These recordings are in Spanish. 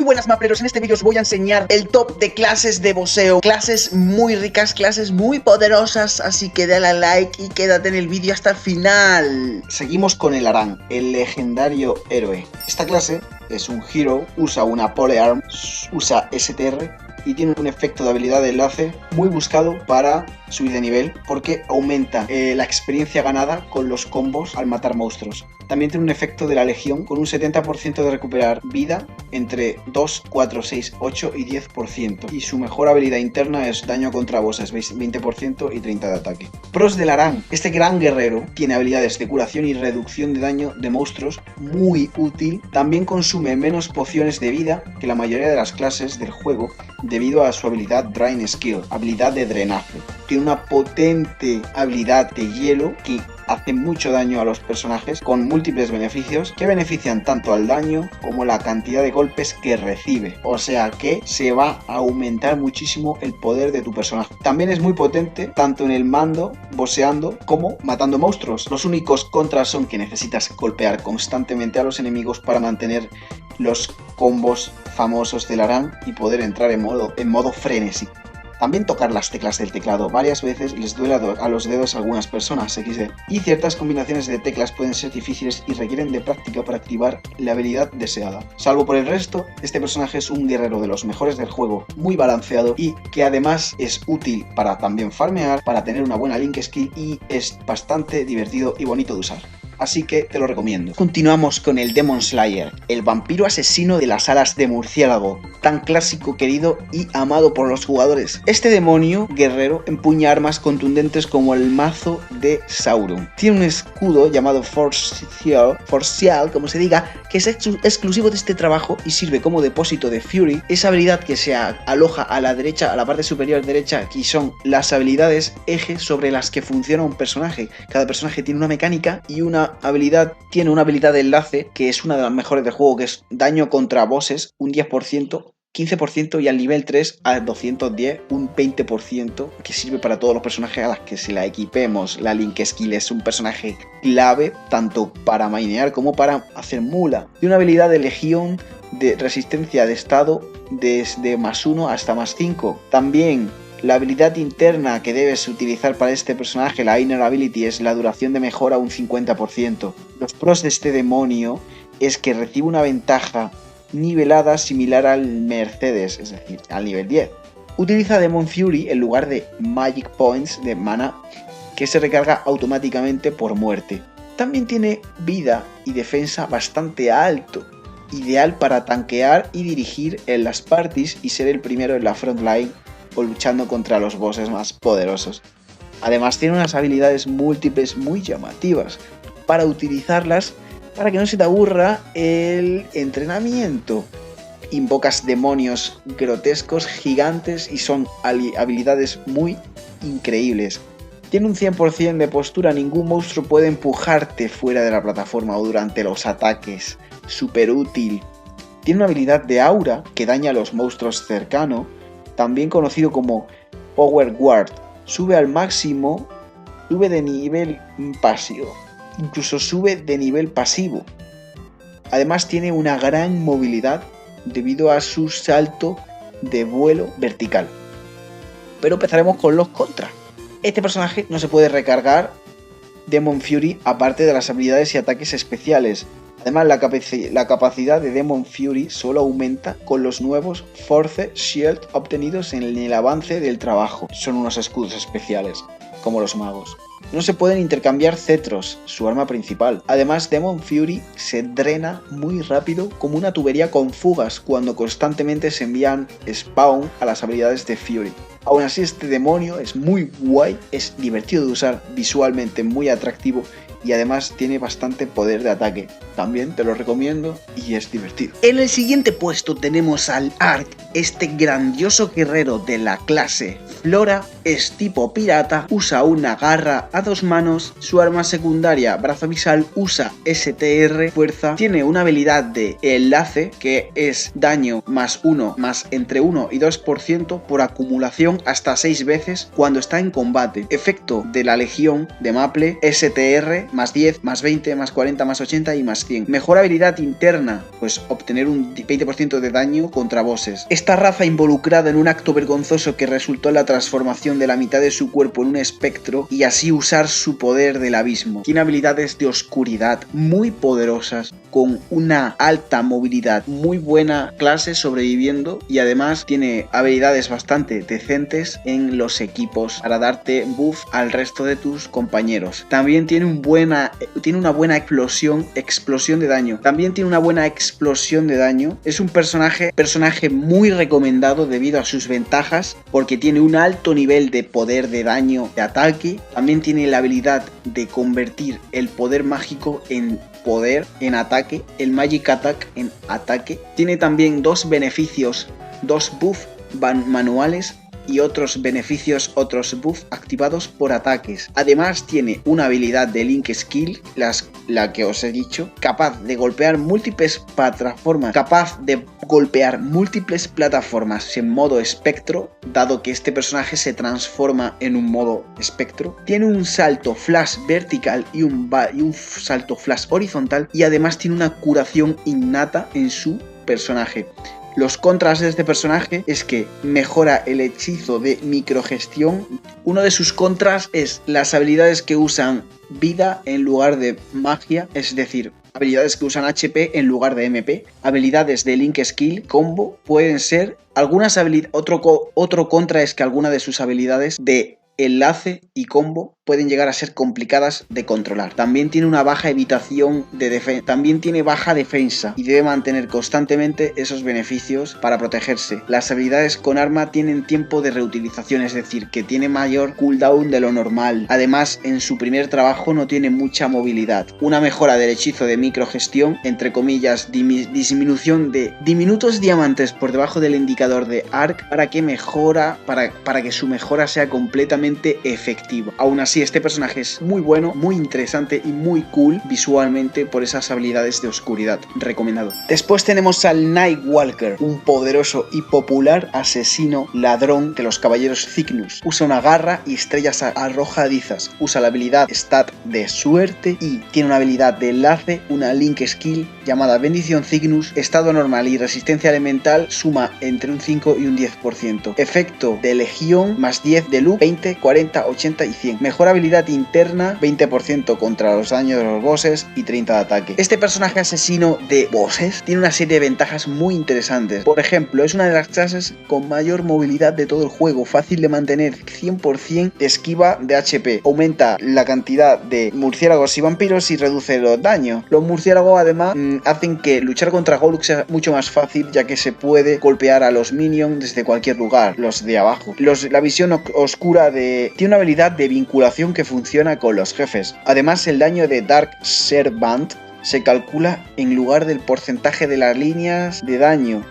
buenas mapleros, en este vídeo os voy a enseñar el top de clases de boxeo. Clases muy ricas, clases muy poderosas, así que dale a like y quédate en el vídeo hasta el final. Seguimos con el Aran, el legendario héroe. Esta clase es un hero, usa una polearm, usa STR y tiene un efecto de habilidad de enlace muy buscado para subir de nivel porque aumenta la experiencia ganada con los combos al matar monstruos. También tiene un efecto de la legión con un 70% de recuperar vida entre 2, 4, 6, 8 y 10%. Y su mejor habilidad interna es daño contra bosses, 20% y 30 de ataque. Pros del Aran. Este gran guerrero tiene habilidades de curación y reducción de daño de monstruos muy útil. También consume menos pociones de vida que la mayoría de las clases del juego debido a su habilidad Drain Skill, habilidad de drenaje. Tiene una potente habilidad de hielo que hace mucho daño a los personajes con múltiples beneficios que benefician tanto al daño como la cantidad de golpes que recibe. O sea que se va a aumentar muchísimo el poder de tu personaje. También es muy potente tanto en el mando, boxeando, como matando monstruos. Los únicos contras son que necesitas golpear constantemente a los enemigos para mantener los combos famosos del Aran y poder entrar en modo frenesí. También tocar las teclas del teclado varias veces les duele a los dedos a algunas personas, XD. Y ciertas combinaciones de teclas pueden ser difíciles y requieren de práctica para activar la habilidad deseada. Salvo por el resto, este personaje es un guerrero de los mejores del juego, muy balanceado y que además es útil para también farmear, para tener una buena link skill y es bastante divertido y bonito de usar. Así que te lo recomiendo. Continuamos con el Demon Slayer, el vampiro asesino de las alas de murciélago, tan clásico, querido y amado por los jugadores. Este demonio guerrero empuña armas contundentes como el mazo de Sauron. Tiene un escudo llamado Forcial, como se diga, que es exclusivo de este trabajo y sirve como depósito de Fury. Esa habilidad que se aloja a la derecha, a la parte superior derecha, que son las habilidades eje sobre las que funciona un personaje. Cada personaje tiene una mecánica y tiene una habilidad de enlace que es una de las mejores del juego, que es daño contra bosses, un 10%, 15% y al nivel 3 a 210 un 20%, que sirve para todos los personajes a los que se la equipemos. La Link Skill es un personaje clave tanto para mainear como para hacer mula. Tiene una habilidad de legión de resistencia de estado desde +1 hasta +5. También la habilidad interna que debes utilizar para este personaje, la Inner Ability, es la duración de mejora un 50%. Los pros de este demonio es que recibe una ventaja nivelada similar al Mercedes, es decir, al nivel 10. Utiliza Demon Fury en lugar de Magic Points de mana que se recarga automáticamente por muerte. También tiene vida y defensa bastante alto, ideal para tanquear y dirigir en las parties y ser el primero en la frontline o luchando contra los bosses más poderosos. Además tiene unas habilidades múltiples muy llamativas para utilizarlas para que no se te aburra el entrenamiento. Invocas demonios grotescos, gigantes y son habilidades muy increíbles. Tiene un 100% de postura, ningún monstruo puede empujarte fuera de la plataforma o durante los ataques. Súper útil. Tiene una habilidad de aura que daña a los monstruos cercanos, también conocido como Power Guard. Sube al máximo, sube de nivel pasivo, incluso sube de nivel pasivo. Además tiene una gran movilidad debido a su salto de vuelo vertical. Pero empezaremos con los contras. Este personaje no se puede recargar Demon Fury aparte de las habilidades y ataques especiales. Además, la capacidad de Demon Fury solo aumenta con los nuevos Force Shield obtenidos en el avance del trabajo. Son unos escudos especiales, como los magos. No se pueden intercambiar cetros, su arma principal. Además, Demon Fury se drena muy rápido como una tubería con fugas cuando constantemente se envían spawn a las habilidades de Fury. Aún así, este demonio es muy guay, es divertido de usar, visualmente muy atractivo y además tiene bastante poder de ataque. También te lo recomiendo y es divertido. En el siguiente puesto tenemos al Ark, este grandioso guerrero de la clase Flora, es tipo pirata, usa una garra a 2 manos, su arma secundaria brazo visal usa STR fuerza, tiene una habilidad de enlace que es daño +1 más entre 1 y 2% por acumulación hasta 6 veces cuando está en combate. Efecto de la legión de Maple, STR ataque, más 10, más 20, más 40, más 80 y más 100. Mejor habilidad interna, pues obtener un 20% de daño contra bosses. Esta raza involucrada en un acto vergonzoso que resultó en la transformación de la mitad de su cuerpo en un espectro y así usar su poder del abismo. Tiene habilidades de oscuridad muy poderosas, con una alta movilidad, muy buena clase sobreviviendo y además tiene habilidades bastante decentes en los equipos para darte buff al resto de tus compañeros. También tiene una buena explosión de daño. También tiene una buena explosión de daño. Es un personaje muy recomendado debido a sus ventajas, porque tiene un alto nivel de poder de daño de ataque. También tiene la habilidad de convertir el poder mágico en poder en ataque, el Magic Attack en ataque. Tiene también dos beneficios, dos buffs manuales y otros beneficios, otros buffs activados por ataques. Además tiene una habilidad de Link Skill, la que os he dicho, capaz de golpear múltiples plataformas en modo espectro, dado que este personaje se transforma en un modo espectro. Tiene un salto flash vertical y un salto flash horizontal, y además tiene una curación innata en su personaje. Los contras de este personaje es que mejora el hechizo de microgestión. Uno de sus contras es las habilidades que usan vida en lugar de magia, es decir, habilidades que usan HP en lugar de MP. Habilidades de Link Skill, combo, pueden ser algunas habilidades. Otro contra es que algunas de sus habilidades de enlace y combo pueden llegar a ser complicadas de controlar. También tiene una baja evitación de defensa. También tiene baja defensa y debe mantener constantemente esos beneficios para protegerse. Las habilidades con arma tienen tiempo de reutilización, es decir, que tiene mayor cooldown de lo normal. Además, en su primer trabajo no tiene mucha movilidad. Una mejora del hechizo de microgestión, entre comillas, disminución de diminutos diamantes por debajo del indicador de arc para que su mejora sea completamente efectiva. Aún así, este personaje es muy bueno, muy interesante y muy cool visualmente por esas habilidades de oscuridad. Recomendado. Después tenemos al Nightwalker, un poderoso y popular asesino ladrón de los caballeros Cygnus. Usa una garra y estrellas arrojadizas. Usa la habilidad stat de suerte y tiene una habilidad de enlace, una Link Skill llamada Bendición Cygnus. Estado normal y resistencia elemental suma entre un 5 y un 10%. Efecto de legión más 10 de loop, 20, 40, 80 y 100. Mejor habilidad interna, 20% contra los daños de los bosses y 30 de ataque. Este personaje asesino de bosses tiene una serie de ventajas muy interesantes. Por ejemplo, es una de las clases con mayor movilidad de todo el juego, fácil de mantener, 100% de esquiva de HP. Aumenta la cantidad de murciélagos y vampiros y reduce los daños. Los murciélagos además hacen que luchar contra Golux sea mucho más fácil, ya que se puede golpear a los minions desde cualquier lugar, los de abajo. La visión oscura tiene una habilidad de vinculación que funciona con los jefes. Además, el daño de Dark Servant se calcula en lugar del porcentaje de las líneas de daño.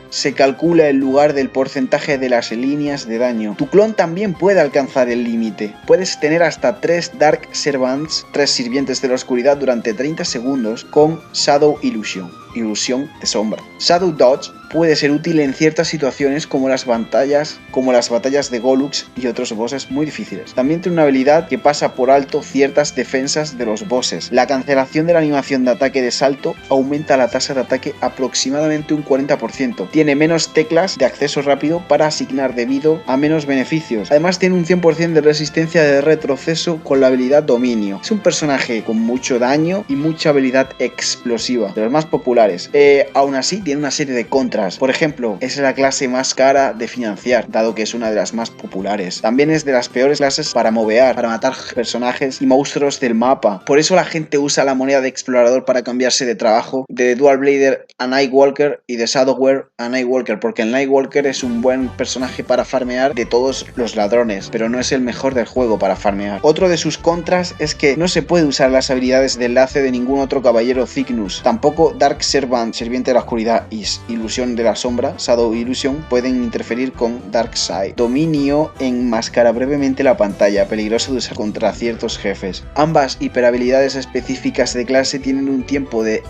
Tu clon también puede alcanzar el límite. Puedes tener hasta 3 Dark Servants, 3 sirvientes de la oscuridad durante 30 segundos con Shadow Illusion, ilusión de sombra. Shadow Dodge puede ser útil en ciertas situaciones como las batallas de Golux y otros bosses muy difíciles. También tiene una habilidad que pasa por alto ciertas defensas de los bosses. La cancelación de la animación de ataque de salto aumenta la tasa de ataque aproximadamente un 40%. Tiene menos teclas de acceso rápido para asignar debido a menos beneficios. Además tiene un 100% de resistencia de retroceso con la habilidad dominio. Es un personaje con mucho daño y mucha habilidad explosiva, de los más populares. Aún así tiene una serie de contras. Por ejemplo, es la clase más cara de financiar, dado que es una de las más populares. También es de las peores clases para movear, para matar personajes y monstruos del mapa. Por eso la gente usa la moneda de explorador para cambiarse de trabajo de Dual Blader a Nightwalker y de Shadowwear a Nightwalker, porque el Nightwalker es un buen personaje para farmear de todos los ladrones, pero no es el mejor del juego para farmear. Otro de sus contras es que no se puede usar las habilidades de enlace de ningún otro caballero Cygnus. Tampoco Dark Servant, Sirviente de la Oscuridad y Ilusión de la Sombra, Shadow Illusion, pueden interferir con Darkseid. Dominio enmascara brevemente la pantalla, peligroso de usar contra ciertos jefes. Ambas hiperhabilidades específicas de clase tienen un tiempo de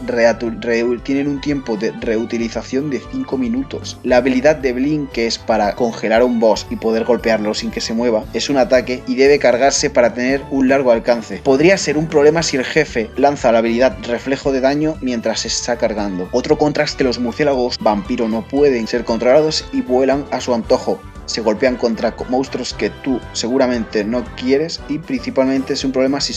reutilización de 5 minutos. La habilidad de Blink, que es para congelar a un boss y poder golpearlo sin que se mueva, es un ataque y debe cargarse para tener un largo alcance. Podría ser un problema si el jefe lanza la habilidad reflejo de daño mientras se está cargando. Otro contra es que los murciélagos vampiro no pueden ser controlados y vuelan a su antojo. Se golpean contra monstruos que tú seguramente no quieres, y principalmente es un problema si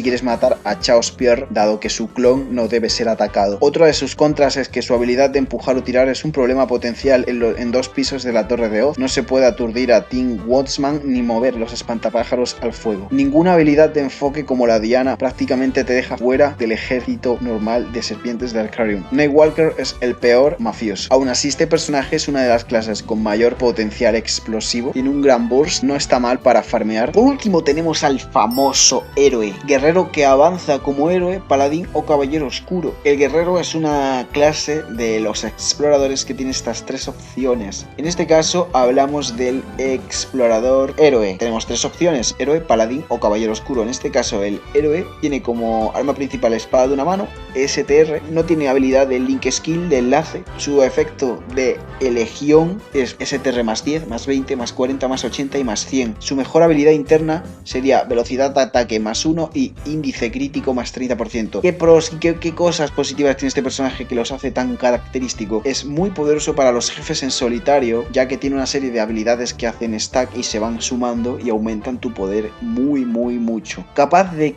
quieres matar a Chaos Pierre, dado que su clon no debe ser atacado. Otro de sus contras es que su habilidad de empujar o tirar es un problema potencial en 2 pisos de la Torre de Oz. No se puede aturdir a Tim Wattsman ni mover los espantapájaros al fuego. Ninguna habilidad de enfoque como la Diana prácticamente te deja fuera del ejército normal de serpientes de Arcarium. Nightwalker es el peor mafioso. Aún así, este personaje es una de las clases con mayor potencial explosivo, tiene un gran burst, no está mal para farmear. Por último tenemos al famoso héroe, guerrero que avanza como héroe, paladín o caballero oscuro. El guerrero es una clase de los exploradores que tiene estas 3 opciones. En este caso hablamos del explorador héroe. Tenemos 3 opciones: héroe, paladín o caballero oscuro. En este caso el héroe tiene como arma principal espada de una mano, STR, no tiene habilidad de link skill, de enlace. Su efecto de legión es STR más 10, más 20, más 40, más 80 y más 100. Su mejor habilidad interna sería velocidad de ataque más 1 y índice crítico más 30%. ¿Qué pros y qué cosas positivas tiene este personaje que los hace tan característico? Es muy poderoso para los jefes en solitario, ya que tiene una serie de habilidades que hacen stack y se van sumando y aumentan tu poder muy mucho. Capaz de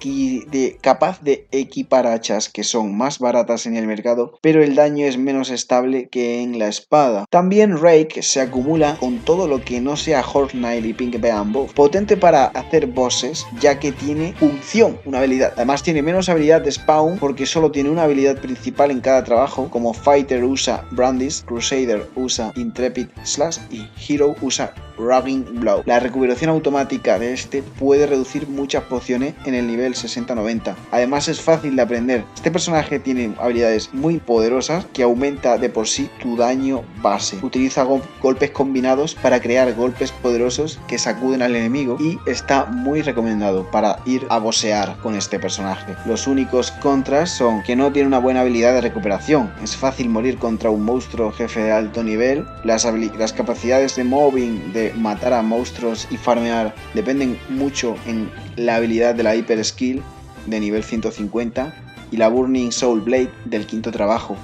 equipar hachas que son más baratas en el mercado, pero el daño es menos estable que en la espada. También Rake se acumula con todo lo que no sea Horknight y Pink Bamboo. Potente para hacer bosses, ya que tiene función, una habilidad. Además tiene menos habilidad de spawn porque solo tiene una habilidad principal en cada trabajo, como Fighter usa Brandis, Crusader usa Intrepid Slash y Hero usa Rugging Blow. La recuperación automática de este puede reducir muchas pociones en el nivel 60-90. Además es fácil de aprender. Este personaje tiene habilidades muy poderosas que aumenta de por sí tu daño base. Utiliza golpes combinados para crear golpes poderosos que sacuden al enemigo y está muy recomendado para ir a bossear con este personaje. Los únicos contras son que no tiene una buena habilidad de recuperación. Es fácil morir contra un monstruo jefe de alto nivel. Las capacidades de moving, de matar a monstruos y farmear dependen mucho en la habilidad de la Hyper Skill de nivel 150 y la Burning Soul Blade del 5º trabajo.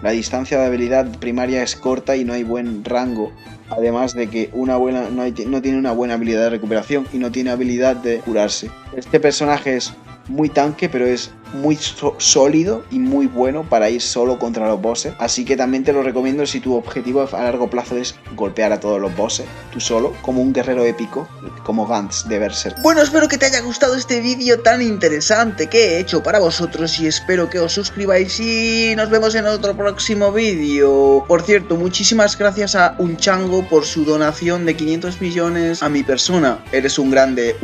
La distancia de habilidad primaria es corta y no hay buen rango, además de que no tiene una buena habilidad de recuperación y no tiene habilidad de curarse. Este personaje es muy tanque, pero es muy sólido y muy bueno para ir solo contra los bosses, así que también te lo recomiendo si tu objetivo a largo plazo es golpear a todos los bosses tú solo, como un guerrero épico, como Gantz de Berserk. Bueno, espero que te haya gustado este vídeo tan interesante que he hecho para vosotros y espero que os suscribáis y nos vemos en otro próximo vídeo. Por cierto, muchísimas gracias a Unchango por su donación de 500 millones a mi persona. Eres un grande.